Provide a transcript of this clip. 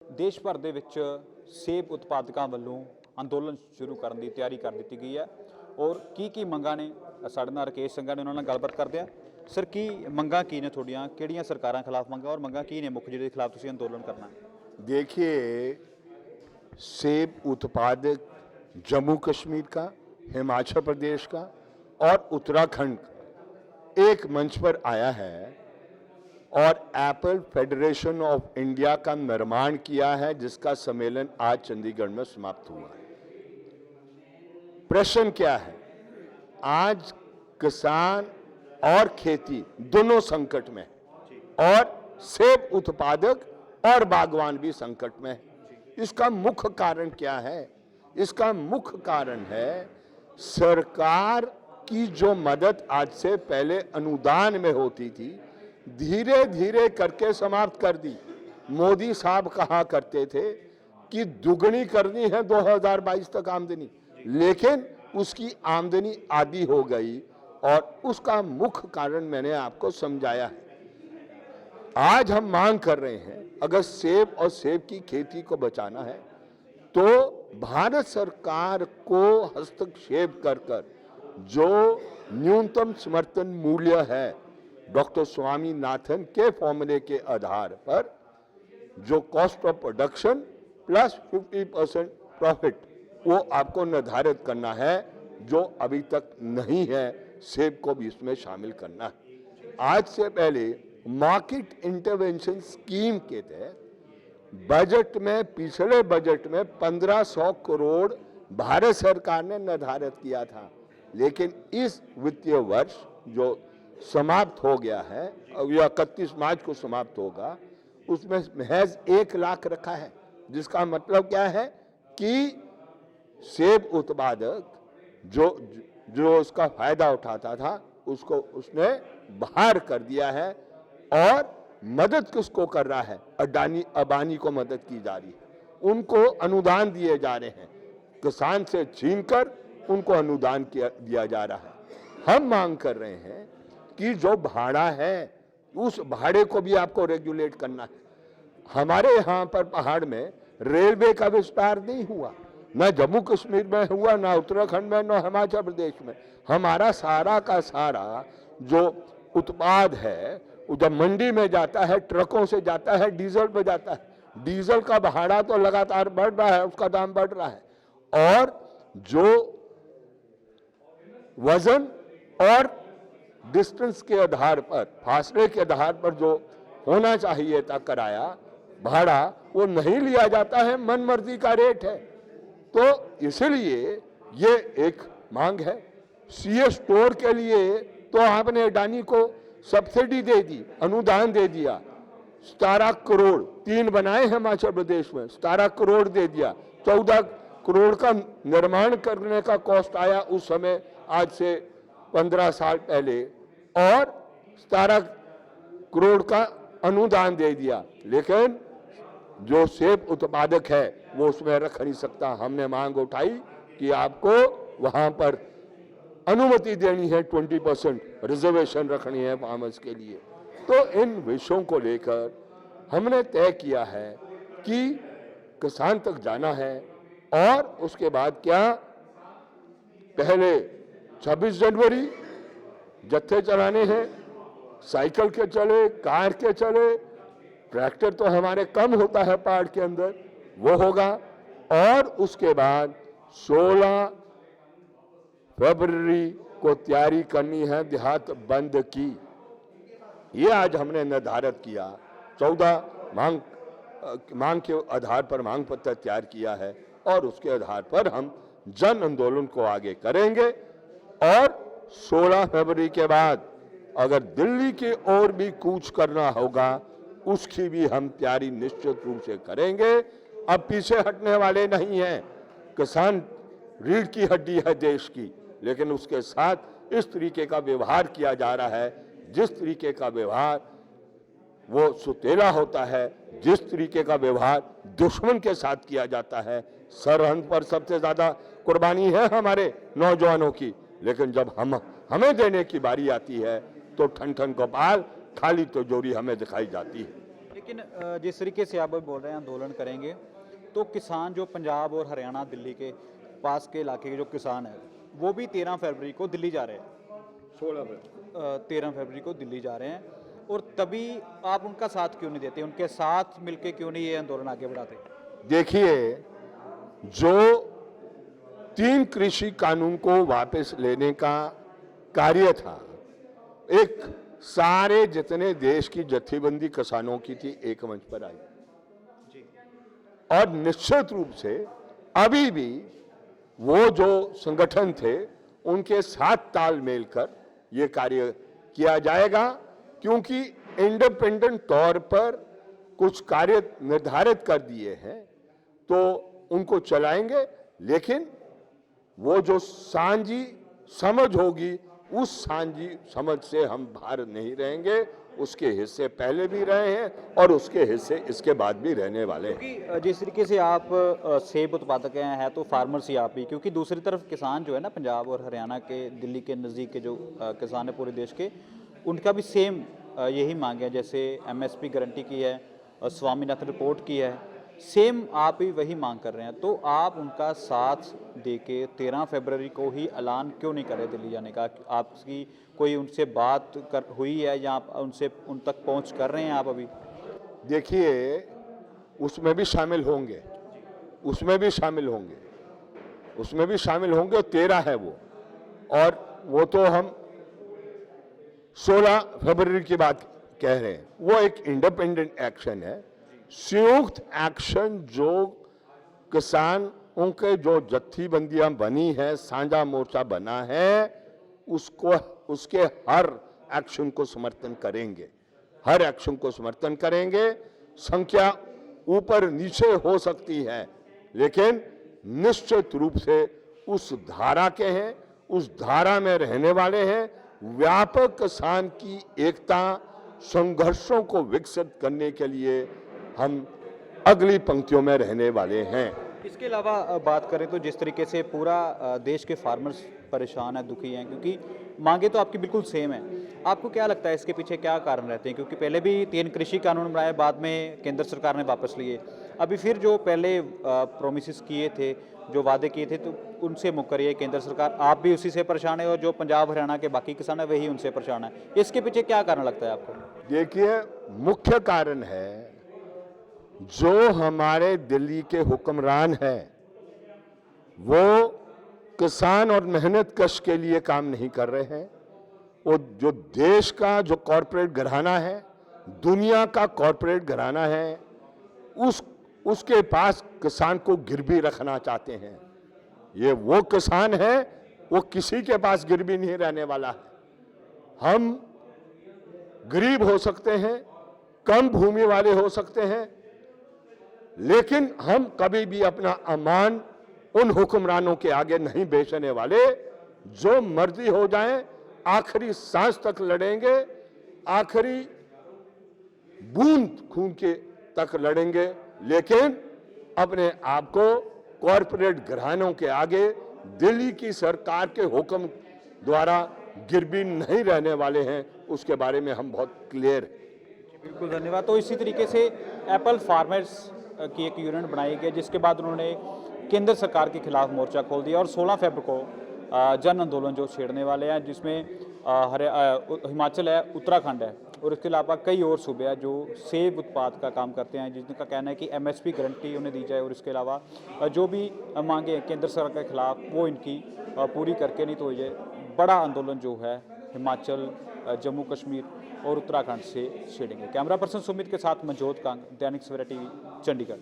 ਦੇਸ਼ ਭਰ ਦੇ ਵਿੱਚ ਸੇਬ ਉਤਪਾਦਕਾਂ ਵੱਲੋਂ ਅੰਦੋਲਨ ਸ਼ੁਰੂ ਕਰਨ ਦੀ ਤਿਆਰੀ ਕਰ ਦਿੱਤੀ ਗਈ ਹੈ ਔਰ ਕੀ ਮੰਗਾਂ ਨੇ ਸਾਡੇ ਨਾਲ ਰਕੇਸ਼ ਸਿੰਘਾਂ ਨੇ ਉਹਨਾਂ ਨਾਲ ਗੱਲਬਾਤ ਕਰਦੇ ਆ। ਸਰ ਕੀ ਮੰਗਾਂ ਕੀ ਨੇ ਤੁਹਾਡੀਆਂ, ਕਿਹੜੀਆਂ ਸਰਕਾਰਾਂ ਖਿਲਾਫ ਮੰਗਾਂ ਔਰ ਮੰਗਾਂ ਕੀ ਨੇ ਮੁੱਖ ਜਿਹਦੇ ਖਿਲਾਫ ਤੁਸੀਂ ਅੰਦੋਲਨ करना? देखिए, सेब उत्पादक जम्मू कश्मीर का, हिमाचल प्रदेश का और उत्तराखंड एक मंच पर आया है और एप्पल फेडरेशन ऑफ इंडिया का निर्माण किया है, जिसका सम्मेलन आज चंडीगढ़ में समाप्त हुआ है। प्रश्न क्या है? आज किसान और खेती दोनों संकट में और सेब उत्पादक और बागवान भी संकट में है। इसका मुख्य कारण क्या है? इसका मुख्य कारण है सरकार की जो मदद आज से पहले अनुदान में होती थी, धीरे धीरे करके समाप्त कर दी। मोदी साहब कहा करते थे कि दुगनी करनी है 2022 तक आमदनी, लेकिन उसकी आमदनी आधी हो गई और उसका मुख्य कारण मैंने आपको समझाया है। आज हम मांग कर रहे हैं, अगर सेब और सेब की खेती को बचाना है तो भारत सरकार को हस्तक्षेप कर जो न्यूनतम समर्थन मूल्य है डॉक्टर स्वामीनाथन के फॉर्मूले के आधार पर जो cost of production plus 50% profit वो आपको निर्धारित करना है, जो अभी तक नहीं है। सेब को भी इसमें शामिल करना है। आज से पहले मार्केट इंटरवेंशन स्कीम के तहत बजट में, पिछले बजट में 1500 करोड़ भारत सरकार ने निर्धारित किया था, लेकिन इस वित्तीय वर्ष जो समाप्त हो गया है, या 31 मार्च को समाप्त होगा, उसमें महज 1 लाख रखा है। जिसका मतलब क्या है कि सेब उत्पादक जो उसका फायदा उठाता था उसको उसने बाहर कर दिया है। और मदद किसको कर रहा है? अडानी को मदद की जा रही है, उनको अनुदान दिए जा रहे हैं, किसान से छीनकर उनको अनुदान दिया जा रहा है। हम मांग कर रहे हैं कि जो भाड़ा है उस भाड़े को भी आपको रेगुलेट करना है। हमारे यहाँ पर पहाड़ में रेलवे का विस्तार नहीं हुआ, न जम्मू कश्मीर में हुआ, न उत्तराखंड में, न हिमाचल प्रदेश में। हमारा सारा का सारा जो उत्पाद है जब मंडी में जाता है, ट्रकों से जाता है, डीजल पे जाता है। डीजल का भाड़ा तो लगातार बढ़ रहा है, उसका दाम बढ़ रहा है, और जो वजन और डिस्टेंस के आधार पर, फासले के आधार पर जो होना चाहिए था किराया भाड़ा, वो नहीं लिया जाता है, मनमर्जी का रेट है। तो इसलिए ये एक मांग है। सीए स्टोर के लिए तो आपने अडानी को सब्सिडी दे दी, अनुदान दे दिया, 17 करोड़ 3 बनाए हिमाचल प्रदेश में, 17 करोड़ दे दिया। 14 करोड़ का निर्माण करने का कॉस्ट आया उस समय, आज से 15 साल पहले, और 17 करोड़ का अनुदान दे दिया। लेकिन जो सेब उत्पादक है वो उसमें रख नहीं सकता। हमने मांग उठाई कि आपको वहां पर अनुमति देनी है, 20% रिजर्वेशन रखनी है फार्मर्स के लिए। तो इन विषयों को लेकर हमने तय किया है कि किसान तक जाना है, और उसके बाद क्या, पहले 26 जनवरी जत्थे चलाने हैं, साइकिल के चले, कार के चले, ट्रैक्टर तो हमारे कम होता है पहाड़ के अंदर, वो होगा। और उसके बाद 16 फरवरी को तैयारी करनी है देहात बंद की। ये आज हमने निर्धारित किया। 14 मांग के आधार पर मांग पत्र तैयार किया है, और उसके आधार पर हम जन आंदोलन को आगे करेंगे। और 16 फरवरी के बाद अगर दिल्ली की ओर भी कूच करना होगा, उसकी भी हम तैयारी निश्चित रूप से करेंगे। अब पीछे हटने वाले नहीं हैं। किसान रीढ़ की हड्डी है देश की, लेकिन उसके साथ इस तरीके का व्यवहार किया जा रहा है, जिस तरीके का व्यवहार वो सुतेला होता है, जिस तरीके का व्यवहार दुश्मन के साथ किया जाता है। सरहद पर सबसे ज्यादा कुर्बानी है हमारे नौजवानों की, लेकिन जब हमें देने की बारी आती है तो ठन ठन गोपाल खाली तिजोरी हमें दिखाई जाती है। लेकिन जिस तरीके से आप बोल रहे हैं आंदोलन करेंगे, तो किसान जो पंजाब और हरियाणा दिल्ली के पास के इलाके के जो किसान हैं वो भी 13 फरवरी को दिल्ली जा रहे हैं, 13 फरवरी को दिल्ली जा रहे हैं, और तभी आप उनका साथ क्यों नहीं देते, उनके साथ मिलके क्यों नहीं ये आंदोलन आगे बढ़ाते? देखिए, जो 3 कृषि कानून को वापस लेने का कार्य था, एक सारे जितने देश की जत्थेबंदी किसानों की थी एक मंच पर आई, और निश्चित रूप से अभी भी वो जो संगठन थे उनके साथ तालमेल कर ये कार्य किया जाएगा, क्योंकि इंडिपेंडेंट तौर पर कुछ कार्य निर्धारित कर दिए हैं तो उनको चलाएंगे, लेकिन वो जो सांझी समझ होगी उस सांझी समझ से हम बाहर नहीं रहेंगे। उसके हिस्से पहले भी रहे हैं और उसके हिस्से इसके बाद भी रहने वाले हैं। क्योंकि जिस तरीके से आप सेब उत्पादक हैं तो फार्मर्स ही आप ही, क्योंकि दूसरी तरफ किसान जो है ना पंजाब और हरियाणा के दिल्ली के नज़दीक के जो किसान है पूरे देश के, उनका भी सेम यही मांग है, जैसे एमएसपी गारंटी की है, स्वामीनाथन रिपोर्ट की है, सेम आप ही वही मांग कर रहे हैं। तो आप उनका साथ देके 13 फरवरी को ही ऐलान क्यों नहीं करे दिल्ली जाने का? आपकी कोई उनसे बात हुई है या आप उनसे उन तक पहुंच कर रहे हैं आप अभी? देखिए, उसमें भी शामिल होंगे, उसमें भी शामिल होंगे, उसमें भी शामिल होंगे, और 13 है वो, और वो तो हम 16 फरवरी की बात कह रहे हैं। वो एक इंडिपेंडेंट एक्शन है, संयुक्त एक्शन जो किसानों के जो जत्थेबंदियां बनी है, साझा मोर्चा बना है, उसको उसके हर एक्शन को समर्थन करेंगे, हर एक्शन को समर्थन करेंगे। संख्या ऊपर नीचे हो सकती है, लेकिन निश्चित रूप से उस धारा के हैं, उस धारा में रहने वाले हैं। व्यापक किसान की एकता, संघर्षों को विकसित करने के लिए हम अगली पंक्तियों में रहने वाले हैं। इसके अलावा बात करें तो जिस तरीके से पूरा देश के फार्मर्स परेशान हैं, दुखी हैं, क्योंकि मांगे तो आपकी बिल्कुल सेम है। आपको क्या लगता है इसके पीछे क्या कारण रहते हैं? क्योंकि पहले भी 3 कृषि कानून बनाए, बाद में केंद्र सरकार ने वापस लिए, अभी फिर जो पहले प्रोमिस किए थे, जो वादे किए थे, तो उनसे मुकर है केंद्र सरकार। आप भी उसी से परेशान है और जो पंजाब हरियाणा के बाकी किसान है वही उनसे परेशान है। इसके पीछे क्या कारण लगता है आपको? देखिए, मुख्य कारण है जो हमारे दिल्ली के हुक्मरान हैं वो किसान और मेहनत कश के लिए काम नहीं कर रहे हैं। वो जो देश का जो कॉरपोरेट घराना है, दुनिया का कॉरपोरेट घराना है, उसके पास किसान को गिरवी रखना चाहते हैं। ये वो किसान है, वो किसी के पास गिरवी नहीं रहने वाला है। हम गरीब हो सकते हैं, कम भूमि वाले हो सकते हैं, लेकिन हम कभी भी अपना अमान उन हुक्मरानों के आगे नहीं बेचने वाले। जो मर्जी हो जाए, आखिरी सांस तक लड़ेंगे, आखिरी बूंद खून के तक लड़ेंगे, लेकिन अपने आप को कॉरपोरेट घरानों के आगे दिल्ली की सरकार के हुक्म द्वारा गिरवी नहीं रहने वाले हैं। उसके बारे में हम बहुत क्लियर हैं। बिल्कुल, धन्यवाद। तो इसी तरीके से एप्पल फार्मर्स की एक यूनिट बनाई गई, जिसके बाद उन्होंने केंद्र सरकार के खिलाफ मोर्चा खोल दिया और 16 फरवरी को जन आंदोलन जो छेड़ने वाले हैं, जिसमें हिमाचल है, उत्तराखंड है और इसके अलावा कई और सूबे हैं जो सेब उत्पाद का काम करते हैं, जिनका कहना है कि एमएसपी गारंटी उन्हें दी जाए और इसके अलावा जो भी मांगे केंद्र सरकार के खिलाफ वो इनकी पूरी करके, नहीं तो ये बड़ा आंदोलन जो है हिमाचल, जम्मू कश्मीर और उत्तराखंड से छेड़ेंगे। कैमरा पर्सन सुमित के साथ मनजोत कांग, दैनिक सवेरा टीवी, चंडीगढ़।